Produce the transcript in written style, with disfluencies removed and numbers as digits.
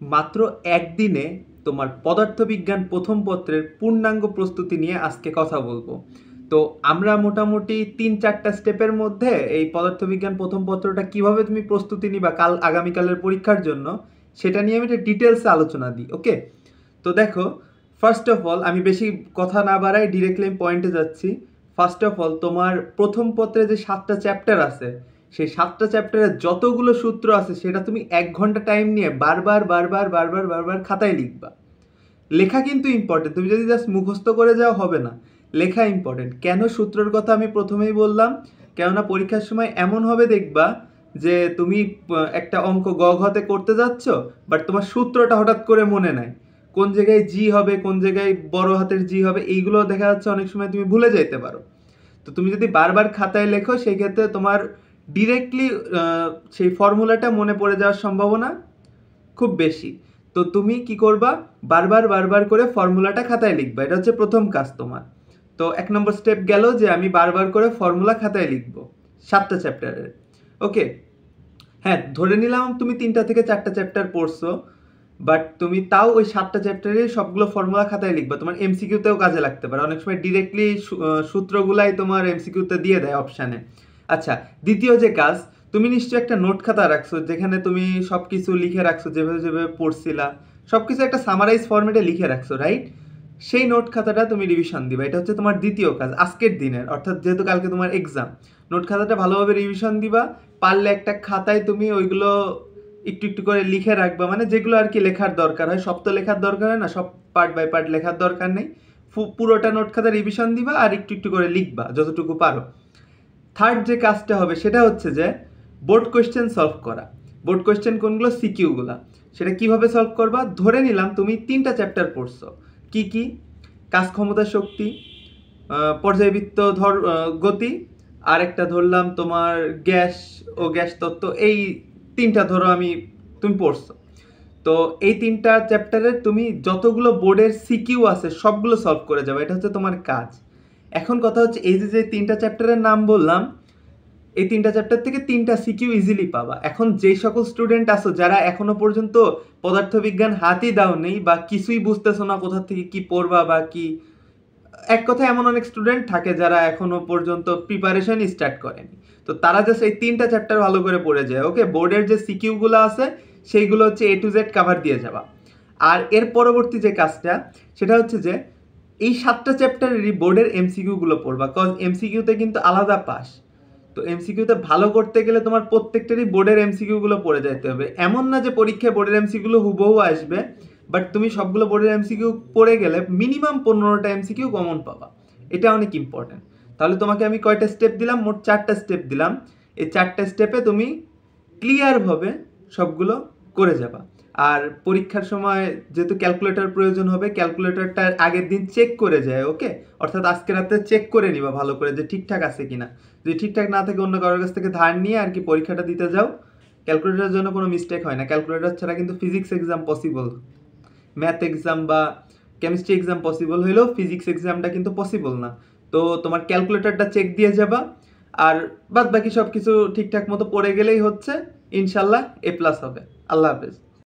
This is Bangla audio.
মাত্র একদিনে তোমার পদার্থবিজ্ঞান প্রথম পত্রের পূর্ণাঙ্গ প্রস্তুতি নিয়ে আজকে কথা বলবো। তো আমরা মোটামুটি 3-4টা স্টেপের মধ্যে এই পদার্থবিজ্ঞান প্রথম পত্রটা কিভাবে তুমি প্রস্তুতি নিবা আগামীকালের পরীক্ষার জন্য, সেটা নিয়ে আমি একটা ডিটেলসে আলোচনা দিই। ওকে, তো দেখো, ফার্স্ট অফ অল আমি বেশি কথা না বাড়াই ডিরেক্টলি আমি পয়েন্টে যাচ্ছি। ফার্স্ট অফ অল তোমার প্রথম পত্রে যে 7টা চ্যাপ্টার আছে, সেই 7টা চ্যাপ্টারের যতগুলো সূত্র আছে সেটা তুমি 1 ঘন্টা টাইম নিয়ে বারবার বারবার বারবার বারবার খাতায় লিখবা। লেখা কিন্তু ইম্পর্টেন্ট, তুমি যদি জাস্ট মুখস্থ করে যাও হবে না, লেখা ইম্পর্টেন্ট। কেন সূত্রের কথা আমি প্রথমেই বললাম, কেননা পরীক্ষার সময় এমন হবে দেখবা যে তুমি একটা অঙ্ক গ ঘতে করতে যাচ্ছ, বাট তোমার সূত্রটা হঠাৎ করে মনে নাই, কোন জায়গায় জি হবে, কোন জায়গায় বড় হাতের জি হবে, এইগুলো দেখা যাচ্ছে অনেক সময় তুমি ভুলে যাইতে পারো। তো তুমি যদি বারবার খাতায় লেখো সেই ক্ষেত্রে তোমার ডিরেক্টলি সেই ফর্মুলাটা মনে পড়ে যাওয়ার সম্ভাবনা খুব বেশি। তো তুমি কি করবা, বারবার বারবার করে ফর্মুলাটা খাতায় লিখবা, এটা হচ্ছে প্রথম কাজ তোমার। তো 1 নম্বর স্টেপ গেল যে আমি বারবার করে ফর্মুলা খাতায় লিখবো 7টা চ্যাপ্টারের। ওকে, হ্যাঁ ধরে নিলাম তুমি 3টা থেকে 4টা চ্যাপ্টার পড়ছো, বাট তুমি তাও ওই 7টা চ্যাপ্টারে সবগুলো ফর্মুলা খাতায় লিখবা, তোমার এমসিকিউতেও কাজে লাগতে পারে। অনেক সময় ডিরেক্টলি সূত্রগুলাই তোমার এমসিকিউতে দিয়ে দেয় অপশানে। আচ্ছা, দ্বিতীয় যে কাজ, তুমি নিশ্চয়ই একটা নোট খাতা রাখছো যেখানে তুমি সব কিছু লিখে রাখছো, যেভাবে যেভাবে পড়ছিলা সব কিছু একটা সামারাইজ ফরম্যাটে লিখে রাখছো, রাইট? সেই নোট খাতাটা তুমি রিভিশন দিবা, এটা হচ্ছে তোমার দ্বিতীয় কাজ আজকের দিনের, অর্থাৎ যেহেতু কালকে তোমার এক্সাম। নোট খাতাটা ভালোভাবে রিভিশন দিবা, পারলে একটা খাতায় তুমি ওইগুলো একটু একটু করে লিখে রাখবা, মানে যেগুলো আর কি লেখার দরকার হয়, সব তো লেখার দরকার হয় না, সব পার্ট বাই পার্ট লেখার দরকার নেই। পুরোটা নোট খাতা রিভিশন দিবা আর একটু একটু করে লিখবা যতটুকু পারো। থার্ড যে কাজটা হবে সেটা হচ্ছে যে বোর্ড কোয়েশ্চেন সলভ করা। বোর্ড কোয়েশ্চেন কোনগুলো, সিকিউগুলা। সেটা কিভাবে সলভ করবা, ধরে নিলাম তুমি 3টা চ্যাপ্টার পড়ছো। কি কি? কাজ ক্ষমতা শক্তি, পর্যায়বৃত্ত গতি, আর একটা ধরলাম তোমার গ্যাস ও গ্যাস তত্ত্ব, এই 3টা ধরো তুমি পড়ছো। তো এই 3টা চ্যাপ্টারের তুমি যতগুলো বোর্ডের সিকিউ আছে সবগুলো সলভ করে যাবে, এটা হচ্ছে তোমার কাজ। এখন কথা হচ্ছে এই যে 3টা চ্যাপ্টারের নাম বললাম, এই 3টা চ্যাপ্টার থেকে 3টা সিকিউ ইজিলি পাবা। এখন যেই সকল স্টুডেন্ট আছো যারা এখনো পর্যন্ত পদার্থবিজ্ঞান হাতই দাও নেই বা কিছুই বুঝতেছো না কোথা থেকে কি পড়বা বা কি, এক কথায় এমন অনেক স্টুডেন্ট থাকে যারা এখনো পর্যন্ত প্রিপারেশনই স্টার্ট করেনি। তো তারা জাস্ট এই 3টা চ্যাপ্টার ভালো করে পড়ে যায়। ওকে, বোর্ডের যে সিকিউগুলো আছে সেইগুলো হচ্ছে A to Z কাভার দিয়ে যাবা। আর এর পরবর্তী যে কাজটা সেটা হচ্ছে যে এই 7টা চ্যাপ্টারেরই বোর্ডের এমসিকিউগুলো পড়বা, কজ এমসিকিউতে কিন্তু আলাদা পাস। তো এমসিকিউতে ভালো করতে গেলে তোমার প্রত্যেকটারই বোর্ডের এমসিকিউগুলো পড়ে যেতে হবে। এমন না যে পরীক্ষায় বোর্ডের এমসিকিউগুলো হুবহু আসবে, বাট তুমি সবগুলো বোর্ডের এমসিকিউ পড়ে গেলে মিনিমাম 15টা এমসিকিউ কমন পাবা। এটা অনেক ইম্পর্টেন্ট। তাহলে তোমাকে আমি কয়টা স্টেপ দিলাম, মোট 4টা স্টেপ দিলাম। এই 4টা স্টেপে তুমি ক্লিয়ারভাবে সবগুলো করে যাবা। আর পরীক্ষার সময় যেহেতু ক্যালকুলেটর প্রয়োজন হবে, ক্যালকুলেটরটা আগের দিন চেক করে যায়। ওকে, অর্থাৎ আজকে রাতে চেক করে নিবা ভালো করে যে ঠিকঠাক আছে কিনা। যদি ঠিকঠাক না থাকে অন্য কারোর কাছ থেকে ধার নিয়ে আর কি পরীক্ষাটা দিতে যাও। ক্যালকুলেটরের জন্য কোনো মিস্টেক হয় না, ক্যালকুলেটর ছাড়া কিন্তু physics exam possible, math exam বা কেমিস্ট্রি এক্সাম পসিবল হলেও ফিজিক্স এক্সামটা কিন্তু পসিবল না। তো তোমার ক্যালকুলেটরটা চেক দিয়ে যাবা, আর বাদ বাকি সব কিছু ঠিকঠাক মতো পড়ে গেলেই হচ্ছে, ইনশাল্লাহ A+ হবে। আল্লাহ হাফেজ।